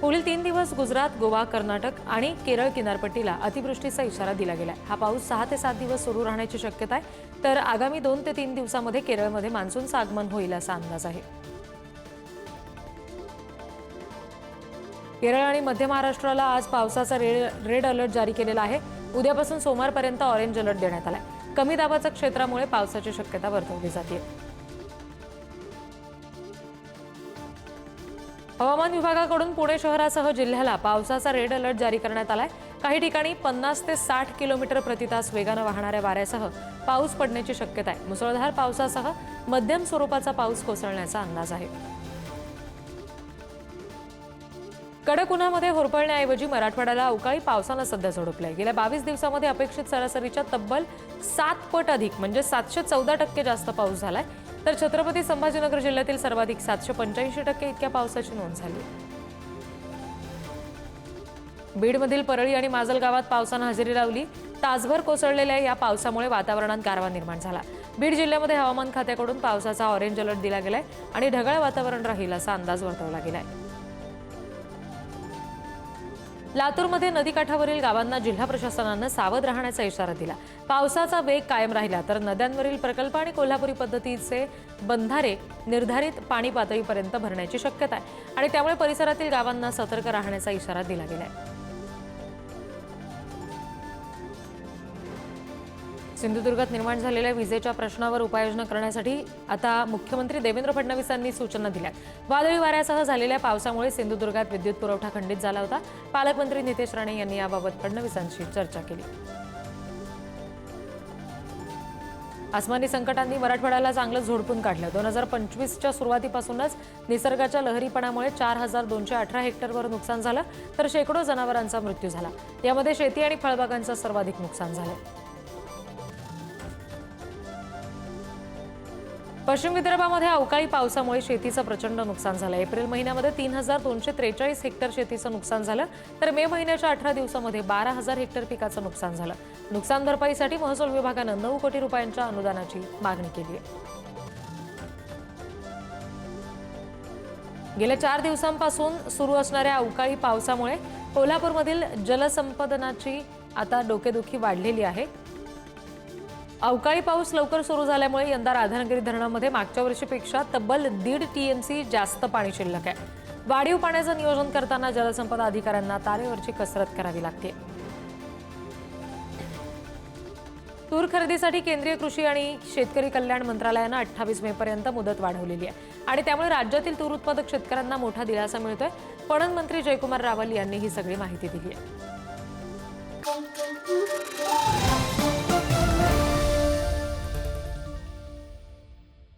पुढील 3 दिवस गुजरात, गोवा, कर्नाटक आणि केरळ किनारपट्टीला अतिवृष्टीचा इशारा दिला गेलाय। हा पाऊस 6 ते 7 दिवस सुरू राहण्याची शक्यता आहे, तर आगामी 2 ते 3 दिवसांमध्ये केरळमध्ये मान्सूनचं आगमन होईल असा अंदाज आहे। केरळ आणि मध्य महाराष्ट्राला आज पावसाचा रेड अलर्ट जारी केलेला आहे। उद्यापासून सोमवारपर्यंत ऑरेंज अलर्ट देण्यात आलाय। कमी दाबाच्या क्षेत्रामुळे पावसाची शक्यता वर्तवली जाते। हवामान विभागाकडून पुणे शहरासह जिल्ह्याला पावसाचा रेड अलर्ट जारी करण्यात आलाय। काही ठिकाणी 50 ते 60 किलोमीटर प्रति तास वेगाने वाहणाऱ्या वाऱ्यासह पाऊस पडण्याची शक्यता आहे। मुसळधार पावसासह मध्यम स्वरूपाचा पाऊस कोसळण्याचा अंदाज आहे। कडक उन्हामध्ये होरपळण्याऐवजी मराठवाड्याला अवकाळी पावसानं सध्या झोडपलंय। गेल्या 22 दिवसांमध्ये अपेक्षित सरासरीच्या तब्बल 7 पट अधिक म्हणजे 714% जास्त पाऊस झालाय, तर छत्रपती संभाजीनगर जिल्ह्यातील सर्वाधिक 785% इतक्या पावसाची नोंद झाली। बीडमधील परळी आणि माजल गावात पावसानं हजेरी लावली। तासभर कोसळलेल्या या पावसामुळे वातावरणात गारवा निर्माण झाला। बीड जिल्ह्यामध्ये हवामान खात्याकडून पावसाचा ऑरेंज अलर्ट दिला गेलाय आणि ढगाळ वातावरण राहील असा अंदाज वर्तवला गेलाय। लातूरमध्ये नदीकाठावरील गावांना जिल्हा प्रशासनानं सावध राहण्याचा इशारा दिला। पावसाचा वेग कायम राहिला तर नद्यांवरील प्रकल्प आणि कोल्हापुरी पद्धतीचे बंधारे निर्धारित पाणी पातळीपर्यंत भरण्याची शक्यता आहे आणि त्यामुळे परिसरातील गावांना सतर्क राहण्याचा इशारा दिला गेलाय। सिंधुदुर्गात निर्माण झालेल्या विजेच्या प्रश्नावर उपाययोजना करण्यासाठी आता मुख्यमंत्री देवेंद्र फडणवीस यांनी सूचना दिल्या। वादळी वाऱ्यासह झालेल्या पावसामुळे सिंधुदुर्गात विद्युत पुरवठा खंडित झाला होता। पालकमंत्री नितेश राणे यांनी याबाबत फडणवीसांशी चर्चा केली। आसमानी संकटांनी मराठवाड्याला चांगलं झोडपून काढलं। 2025च्या सुरुवातीपासूनच निसर्गाच्या लहरीपणामुळे 4218 हेक्टरवर नुकसान झालं, तर शेकडो जनावरांचा मृत्यू झाला। यामध्ये शेती आणि फळबागांचं सर्वाधिक नुकसान झालं। पश्चिम विदर्भामध्ये अवकाळी पावसामुळे शेतीचं प्रचंड नुकसान झालं। एप्रिल महिन्यामध्ये 3243 हेक्टर शेतीचं नुकसान झालं, तर मे महिन्याच्या 18 दिवसांमध्ये 12000 हेक्टर पिकाचं नुकसान झालं। नुकसान भरपाईसाठी महसूल विभागानं 9 कोटी रुपयांच्या अनुदानाची मागणी केली आहे। गेल्या 4 दिवसांपासून सुरू असणाऱ्या अवकाळी पावसामुळे कोल्हापूरमधील जलसंपदनाची आता डोकेदुखी वाढलेली आहे। अवकाळी पाऊस लवकर सुरू झाल्यामुळे यंदा राधानगरी धरणामध्ये मागच्या वर्षीपेक्षा तब्बल 1.5 टीएमसी जास्त पाणी शिल्लक आहे। वाढीव पाण्याचं नियोजन करताना जलसंपदा अधिकाऱ्यांना तारेवरची कसरत करावी लागते। तूर खरेदीसाठी केंद्रीय कृषी आणि शेतकरी कल्याण मंत्रालयानं 28 मे पर्यंत मुदत वाढवलेली आहे आणि त्यामुळे राज्यातील तूर उत्पादक शेतकऱ्यांना मोठा दिलासा मिळतोय। पणन मंत्री जयकुमार रावल यांनी ही सगळी माहिती दिली आहे।